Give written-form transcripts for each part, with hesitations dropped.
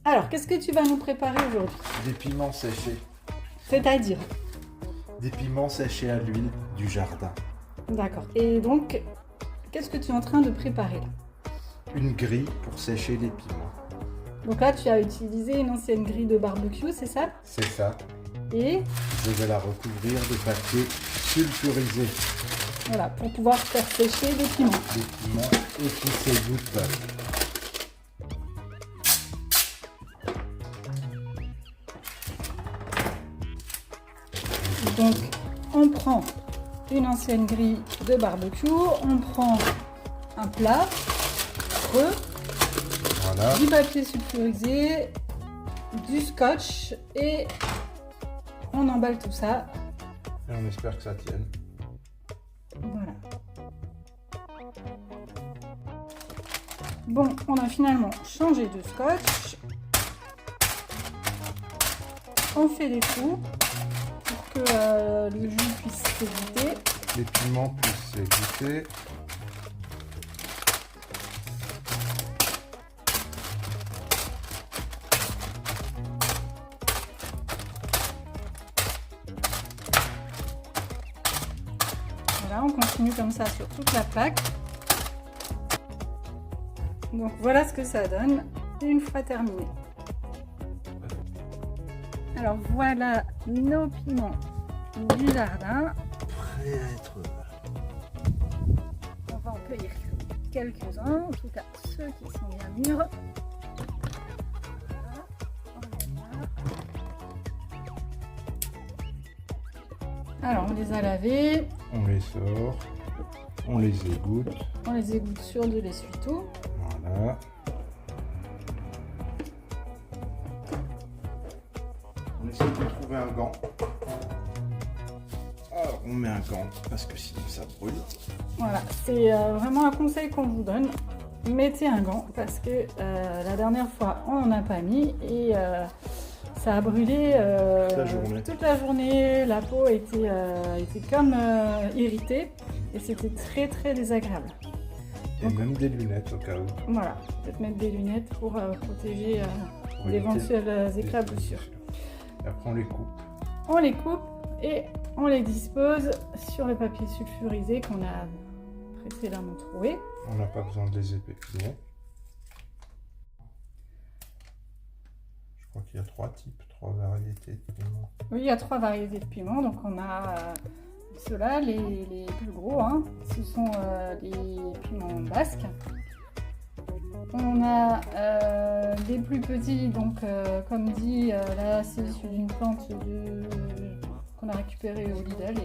Alors, qu'est-ce que tu vas nous préparer aujourd'hui? Des piments séchés. C'est-à-dire? Des piments séchés à l'huile du jardin. D'accord. Et donc, qu'est-ce que tu es en train de préparer là? Une grille pour sécher les piments. Donc là, tu as utilisé une ancienne grille de barbecue, c'est ça? C'est ça. Et Je vais la recouvrir de papier sulfurisé. voilà, pour pouvoir faire sécher les piments. Les piments et qui s'égouttent. Donc, on prend une ancienne grille de barbecue, on prend un plat creux, Voilà. du papier sulfurisé, du scotch et on emballe tout ça. Et on espère que ça tienne. Voilà. Bon, on a finalement changé de scotch. On fait des trous pour que le jus puisse s'éviter. Les piments puissent s'égoutter. Voilà, on continue comme ça sur toute la plaque. Donc voilà ce que ça donne une fois terminé. Alors voilà nos piments du jardin. Prêt à être... On va en cueillir quelques-uns, en tout cas ceux qui sont bien mûrs. Voilà, on les a. Alors on les a lavés, On les sort. On les égoutte. on les égoutte sur de l'essuie-tout. Voilà. On essaie de trouver un gant. Alors, on met un gant parce que sinon ça brûle. Voilà, c'est vraiment un conseil qu'on vous donne. Mettez un gant parce que la dernière fois on n'en a pas mis et ça a brûlé toute la journée. La peau était comme irritée et c'était très désagréable. Et même des lunettes au cas où. Voilà, peut-être mettre des lunettes pour protéger Pour d'éventuelles éviter éclaboussures. Et après on les coupe. On les coupe et on les dispose sur le papier sulfurisé qu'on a précédemment trouvé. On n'a pas besoin de les épaissir. Je crois qu'il y a trois variétés de piments. Oui, il y a 3 variétés de piments. Donc on a ceux-là, les plus gros, hein. Ce sont les piments basques. On a les plus petits, donc comme dit, là c'est issu d'une plante qu'on a récupérée au Lidl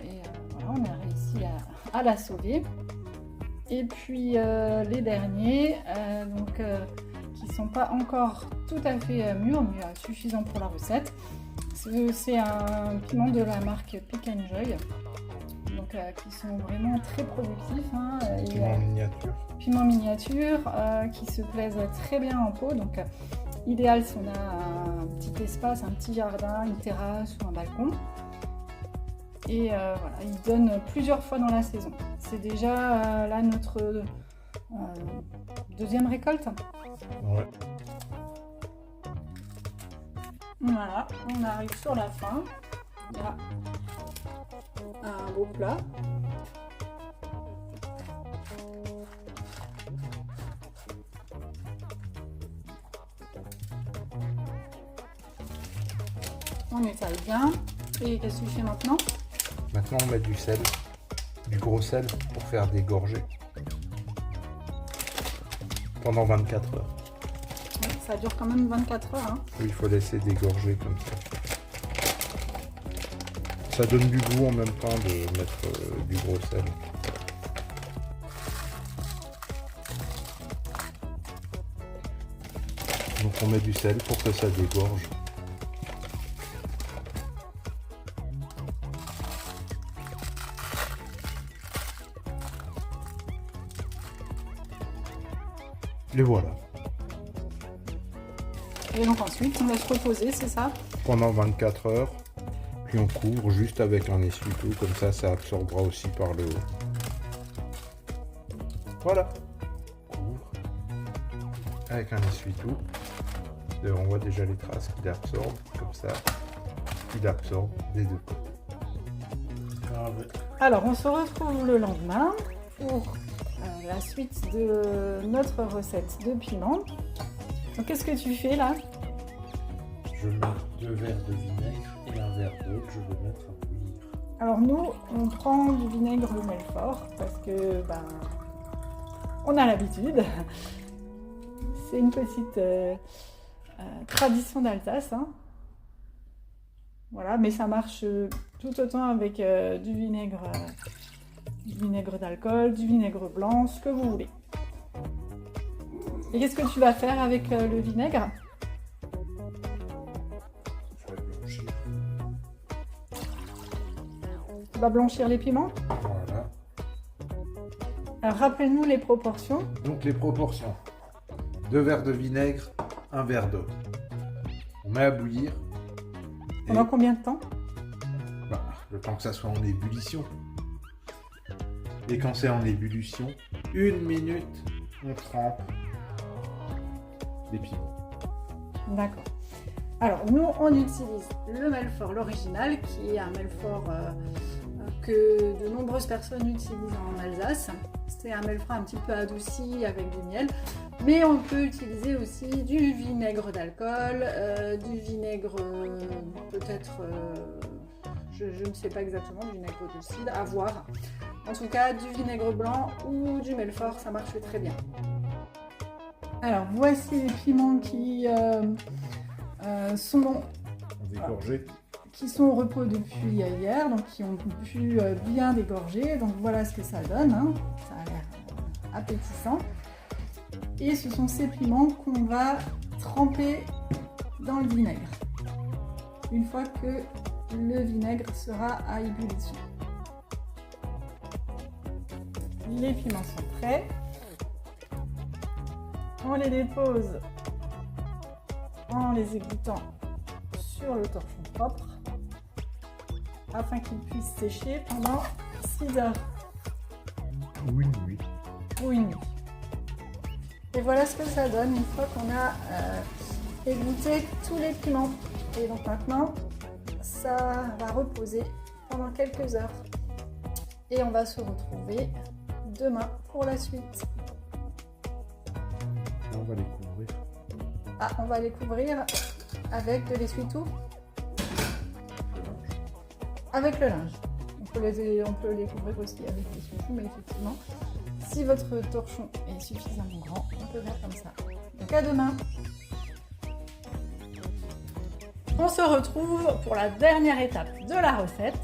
et voilà, on a réussi à la sauver. Et puis les derniers, qui sont pas encore tout à fait mûrs, mais suffisants pour la recette. C'est un piment de la marque Pick and Joy, donc qui sont vraiment très productifs. Hein, Piments miniature. Piments miniatures qui se plaisent très bien en pot. Donc idéal si on a un petit espace, un petit jardin, une terrasse ou un balcon. Et voilà, ils donnent plusieurs fois dans la saison. C'est déjà là notre deuxième récolte. Ouais. Voilà, on arrive sur la fin. Là, un beau plat. On étale bien. Et qu'est-ce que tu fais maintenant? Maintenant on met du sel. Du gros sel pour faire des gorgées. Pendant 24 heures. Ça dure quand même 24 heures. Hein. Oui, il faut laisser dégorger comme ça. Ça donne du goût en même temps de mettre du gros sel. Donc on met du sel pour que ça dégorge. Et voilà. Et donc ensuite, on laisse reposer, c'est ça? Pendant 24 heures. Puis on couvre juste avec un essuie-tout. Comme ça absorbera aussi par le haut. Voilà. Couvre. avec un essuie-tout. On voit déjà les traces qu'il absorbe, comme ça. Il absorbe des deux côtés. Alors, on se retrouve le lendemain pour la suite de notre recette de piment. Donc, qu'est-ce que tu fais là? Je mets 2 verres de vinaigre et un verre d'eau que je vais mettre à bouillir. Alors, nous, on prend du vinaigre de Melfort parce que, on a l'habitude. C'est une petite tradition d'Alsace. Hein. Voilà, mais ça marche tout autant avec du vinaigre d'alcool, du vinaigre blanc, ce que vous voulez. Et qu'est-ce que tu vas faire avec le vinaigre? Je vais blanchir. Tu vas blanchir les piments? Voilà. Alors rappelle-nous les proportions. Donc les proportions. 2 verres de vinaigre, 1 verre d'eau. On met à bouillir. Pendant combien de temps? Le temps que ça soit en ébullition. Et quand c'est en ébullition, 1 minute, on trempe les piments. D'accord. Alors nous, on utilise le Melfort, l'original, qui est un Melfort que de nombreuses personnes utilisent en Alsace. C'est un Melfort un petit peu adouci avec du miel. Mais on peut utiliser aussi du vinaigre d'alcool, du vinaigre peut-être, je ne sais pas exactement, du vinaigre de cidre, à voir. En tout cas, du vinaigre blanc ou du Melfort, ça marche très bien. Alors, voici les piments qui sont Dégorgé. qui sont au repos depuis hier, donc qui ont pu bien dégorger. Donc voilà ce que ça donne, hein. Ça a l'air appétissant. Et ce sont ces piments qu'on va tremper dans le vinaigre. Une fois que le vinaigre sera à ébullition. Les piments sont prêts. On les dépose en les égouttant sur le torchon propre afin qu'ils puissent sécher pendant 6 heures Ou une nuit. ou une nuit. Et voilà ce que ça donne une fois qu'on a égoutté tous les piments. Et donc maintenant, ça va reposer pendant quelques heures. Et on va se retrouver demain pour la suite. On va les couvrir. Ah, on va les couvrir avec de l'essuie-tout. Avec le linge. On peut les couvrir aussi avec l'essuie-tout, mais effectivement, si votre torchon est suffisamment grand, on peut faire comme ça. Donc à demain. On se retrouve pour la dernière étape de la recette.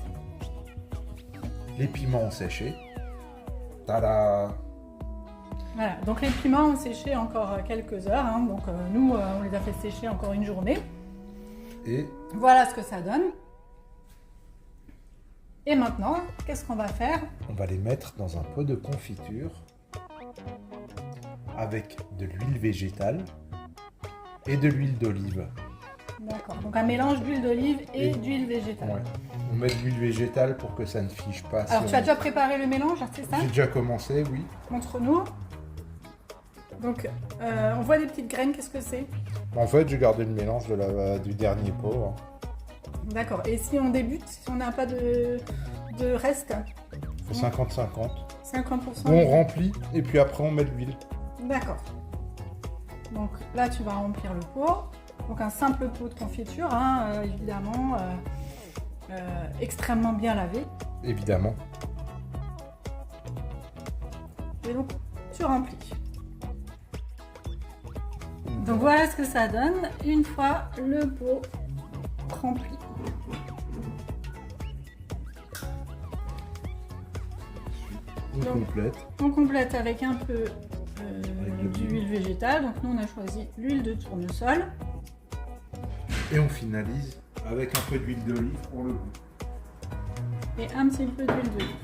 Les piments ont séché. Tada! Voilà, donc les piments ont séché encore quelques heures, hein. Donc nous on les a fait sécher encore une journée. Et Voilà ce que ça donne. Et maintenant, qu'est-ce qu'on va faire? on va les mettre dans un pot de confiture avec de l'huile végétale et de l'huile d'olive. D'accord, donc un mélange d'huile d'olive et Et- d'huile végétale. Ouais. On met de l'huile végétale pour que ça ne fiche pas. Alors tu as déjà préparé le mélange, c'est ça? J'ai déjà commencé, oui. Montre-nous. Donc on voit des petites graines, qu'est-ce que c'est? En fait, j'ai gardé le mélange du dernier pot. Hein. D'accord, et si on débute, si on n'a pas de reste? Il faut 50-50. 50%. On remplit et puis après on met de l'huile. D'accord. Donc là, tu vas remplir le pot. Donc un simple pot de confiture, hein, évidemment, extrêmement bien lavé. Évidemment. Et donc, tu remplis. Donc voilà ce que ça donne une fois le pot rempli. On Donc, complète. On complète avec un peu Avec de d'huile végétale. Donc nous, on a choisi l'huile de tournesol. Et on finalise avec un peu d'huile d'olive pour le goût. Et un petit peu d'huile d'olive.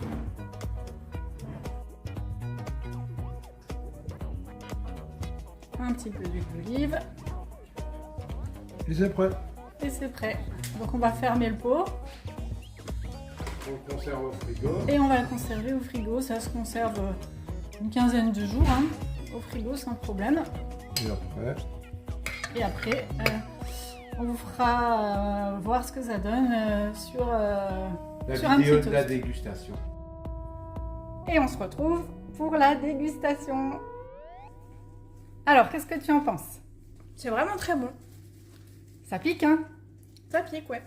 Un petit peu d'huile d'olive. Et c'est prêt. Et c'est prêt. Donc on va fermer le pot On le conserve au frigo. et on va le conserver au frigo. Ça se conserve une quinzaine de jours, hein, au frigo sans problème. Et après, Et après, on vous fera voir ce que ça donne sur la un vidéo petit de la toast. dégustation. Et on se retrouve pour la dégustation. Alors, qu'est-ce que tu en penses? C'est vraiment très bon. Ça pique, hein? Ça pique, ouais.